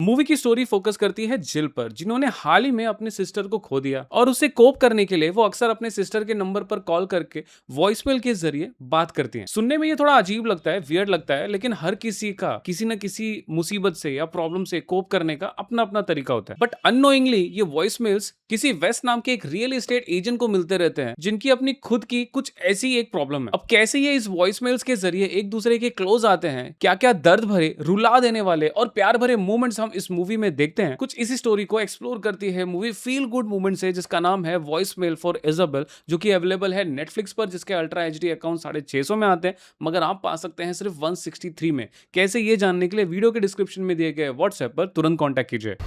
Movie की story focus करती है जिल पर, जिन्होंने हाल ही में अपने सिस्टर को खो दिया और उसे कोप करने के लिए वो अक्सर अपने सिस्टर के नंबर पर कॉल करके वॉइसमेल के जरिए बात करती हैं। सुनने में ये थोड़ा अजीब लगता है, वियर्ड लगता है, लेकिन हर किसी का किसी न किसी मुसीबत से या प्रॉब्लम से कोप करने का अपना अपना तरीका होता है। बट अननोइंगली ये वॉइसमेल्स किसी वेस्ट नाम के एक रियल एस्टेट एजेंट को मिलते रहते हैं, जिनकी अपनी खुद की कुछ ऐसी एक प्रॉब्लम है। अब कैसे ये इस वॉइसमेल्स के जरिए एक दूसरे के क्लोज आते हैं, क्या क्या दर्द भरे, रुला देने वाले और प्यार भरे मोमेंट्स हम इस मूवी में देखते हैं, कुछ इसी स्टोरी को एक्सप्लोर करती है मूवी फील गुड मोमेंट से, जिसका नाम है वॉइसमेल फॉर इजाबेल, जो कि अवेलेबल है नेटफ्लिक्स पर, जिसके अल्ट्रा एचडी अकाउंट 650 में आते हैं, मगर आप पा सकते हैं सिर्फ 163 में। कैसे ये जानने के लिए वीडियो के डिस्क्रिप्शन में दिए गए व्हाट्सएप पर तुरंत कॉन्टैक्ट कीजिए।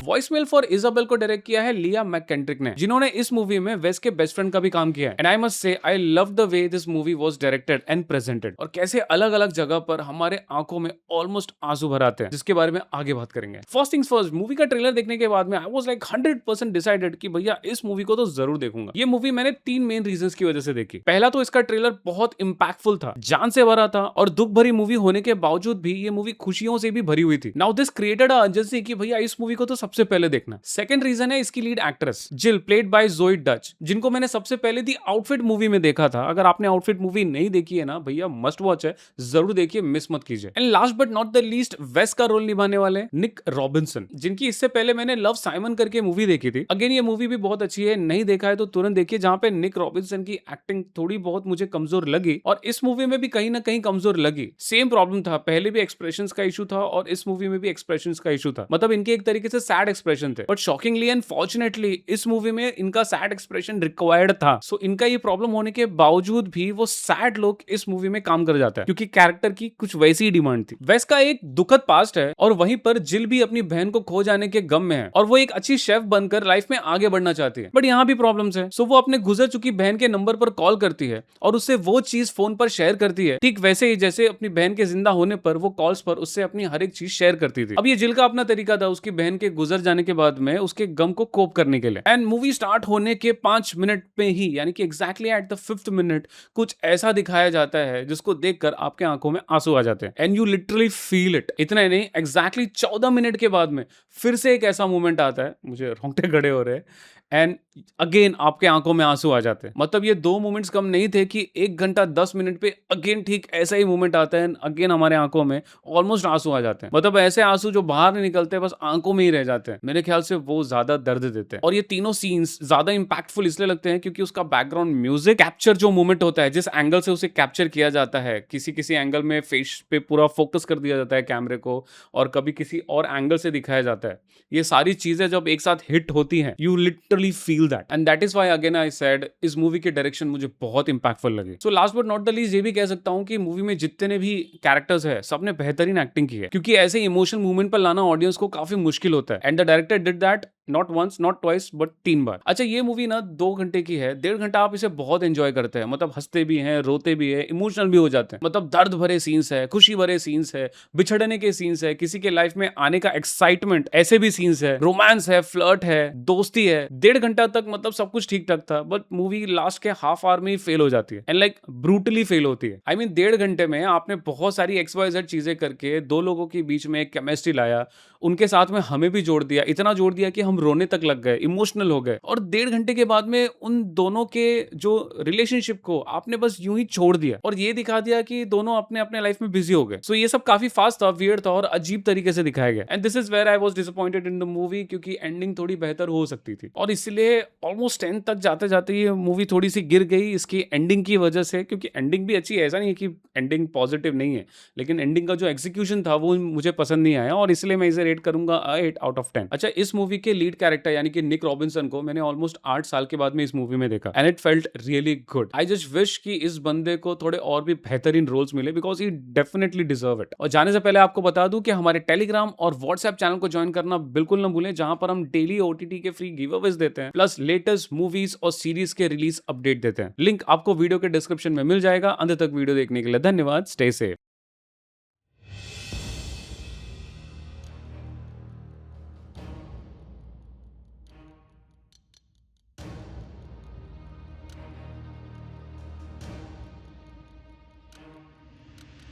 वॉइसमेल फॉर इजाबेल को डायरेक्ट किया है लिया मैककेंड्रिक ने, जिन्होंने इस मूवी में वेस के बेस्ट फ्रेंड का भी काम किया है। And I must say I love the way this movie was directed and presented, और कैसे अलग अलग जगह पर हमारे आंखों में ऑलमोस्ट आंसू भर आते हैं, जिसके बारे में आगे बात करेंगे। फर्स्ट थिंग्स फर्स्ट, मूवी का ट्रेलर देखने के बाद में आई वाज लाइक 100% डिसाइडेड कि भैया इस मूवी को तो जरूर देखूंगा। ये मूवी मैंने 3 मेन रीजंस की वजह से देखी। पहला तो इसका ट्रेलर बहुत इंपैक्टफुल था, जान से भरा था, और दुख भरी मूवी होने के बावजूद भी ये मूवी खुशियों से भी भरी हुई थी। Now this created a urgency कि भैया इस मूवी को तो सबसे पहले देखना। सेकंड रीजन है इसकी लीड एक्ट्रेस जिल, प्लेड बाय ज़ोई डच, जिनको मैंने सबसे पहले दी आउटफिट मूवी में देखा था। अगर आपने आउटफिट मूवी नहीं देखी है ना भैया, मस्ट वॉच है, जरूर देखिए, मिस मत कीजिए। And last but not the least, वेस का रोल निभाने वाले निक रॉबिन्सन, जिनकी इससे पहले मैंने लव साइमन करके मूवी देखी थी। अगेन ये मूवी भी बहुत अच्छी है, नहीं देखा है तो तुरंत देखिए, जहां पे निक रॉबिन्सन की एक्टिंग थोड़ी बहुत मुझे कमजोर लगी, और इस मूवी में भी कहीं ना कहीं कमजोर लगी। सेम प्रॉब्लम था, पहले भी एक्सप्रेशंस का इशू था और इस मूवी में भी एक्सप्रेशंस का इशू था। मतलब इनके एक तरीके से सैड एक्सप्रेशन थे, बट शॉकिंगली एंड फॉर्चुनेटली इस मूवी में इनका सैड एक्सप्रेशन रिक्वायर्ड था। सो इनका ये प्रॉब्लम होने के बावजूद भी वो सैड लोग इस मूवी में काम कर जाता है, क्योंकि कैरेक्टर की कुछ वैसी डिमांड थी। वेस का एक दुखद पास्ट है, और वहीं पर जिल भी अपनी बहन को खो जाने के गम में है, और वो एक अच्छी शेफ बनकर लाइफ में आगे बढ़ना चाहती है। बट यहाँ भी प्रॉब्लम्स है। सो वो अपने गुजर चुकी बहन के नंबर पर कॉल करती है और उससे वो चीज फोन पर शेयर करती है, ठीक वैसे ही जैसे अपनी बहन के जिंदा होने पर वो कॉल्स पर उससे अपनी हर एक चीज शेयर करती थी। अब ये जिल का अपना तरीका था उसकी बहन के गुजर जाने के बाद में उसके गम को कोप करने के लिए। एंड मूवी स्टार्ट होने के 5 मिनट में ही, यानी कि exactly at the 5th minute, कुछ ऐसा दिखाया जाता है जिसको देखकर आपके आंखों में आंसू आ जाते हैं। And you literally feel it. इतना ही नहीं, एग्जैक्टली 14 मिनट के बाद में फिर से एक ऐसा मोमेंट आता है, मुझे रोंगटे खड़े हो रहे हैं, एंड अगेन आपके आंखों में आंसू आ जाते हैं। मतलब ये 2 मोमेंट्स कम नहीं थे कि 1 घंटा 10 मिनट पे अगेन ठीक ऐसा ही मोमेंट आता है, अगेन हमारे आंखों में ऑलमोस्ट आंसू आ जाते हैं। मतलब ऐसे आंसू जो बाहर नहीं निकलते, बस आंखों में ही रह जाते हैं। मेरे ख्याल से वो ज्यादा दर्द देते हैं। और ये तीनों सीन्स ज्यादा इंपैक्टफुल इसलिए लगते हैं क्योंकि उसका बैकग्राउंड म्यूजिक कैप्चर जो मोमेंट होता है, जिस एंगल से उसे कैप्चर किया जाता है, किसी किसी एंगल में फेस पे पूरा फोकस कर दिया जाता है कैमरे को, और कभी किसी और एंगल से दिखाया जाता है। ये सारी चीजें जब एक साथ हिट होती हैं, you literally feel that, and that is why again I said इस मूवी की डायरेक्शन मुझे बहुत इंपैक्टफुल लगी। So last but not the least, ये भी कह सकता हूं कि मूवी में जितने भी कैरेक्टर्स है सबने बेहतरीन एक्टिंग की है, क्योंकि ऐसे इमोशनल मूवमेंट पर लाना ऑडियंस को काफी मुश्किल होता है। And the director did that not once not twice but 3 बार। अच्छा, ये मूवी ना 2 घंटे की है, 1.5 घंटा आप इसे बहुत एंजॉय करते हैं। मतलब हंसते भी हैं, रोते भी हैं, इमोशनल भी हो जाते हैं। मतलब दर्द भरे सीन्स है, खुशी भरे सीन्स है, बिछड़ने के सीन्स है, किसी के लाइफ में आने का एक्साइटमेंट, ऐसे भी सीन्स है, रोमांस है, फ्लर्ट है, दोस्ती है। 1.5 घंटा तक मतलब सब कुछ ठीक ठाक था, बट मूवी लास्ट के हाफ आवर में ही फेल हो जाती है, एंड लाइक ब्रूटली फेल होती है। आई मीन 1.5 घंटे में आपने बहुत सारी XYZ चीजें करके 2 लोगों के बीच में एक केमिस्ट्री लाया, उनके साथ में हमें भी जोड़ दिया, इतना जोड़ दिया कि हम रोने तक लग गए, इमोशनल हो गए, और 1.5 घंटे के बाद में उन दोनों के जो रिलेशनशिप को आपने बस यूं ही छोड़ दिया और ये दिखा दिया कि दोनों अपने अपने लाइफ में बिजी हो गए। सो ये सब काफी फास्ट था, वियर्ड था, और अजीब तरीके से दिखाया गया। And this is where I was disappointed in the movie, क्योंकि एंडिंग थोड़ी बेहतर हो सकती थी, और इसलिए ऑलमोस्ट 10 तक जाते जाते ये मूवी थोड़ी सी गिर गई इसकी एंडिंग की वजह से। क्योंकि एंडिंग भी अच्छी है, ऐसा नहीं है कि एंडिंग पॉजिटिव नहीं है, लेकिन एंडिंग का जो एग्जीक्यूशन था वो मुझे पसंद नहीं आया, और इसलिए मैं इसे रेट करूंगा 8 आउट ऑफ 10। अच्छा, इस मूवी के लीड कैरेक्टर यानी कि निक रॉबिन्सन को मैंने ऑलमोस्ट 8 साल के बाद में इस मूवी में देखा, and it felt really good. I just wish कि इस बंदे को थोड़े और भी बेहतरीन रोल्स मिले, because he definitely deserve it. और जाने से पहले आपको बता दूं कि हमारे टेलीग्राम और व्हाट्सएप चैनल को ज्वाइन करना बिल्कुल ना भूलें, जहां पर हम डेली OTT के फ्री गिव अवेज देते हैं, प्लस लेटेस्ट मूवीज और सीरीज के रिलीज अपडेट देते हैं। लिंक आपको वीडियो के डिस्क्रिप्शन में मिल जाएगा। अंत तक वीडियो देखने के लिए धन्यवाद। Stay safe.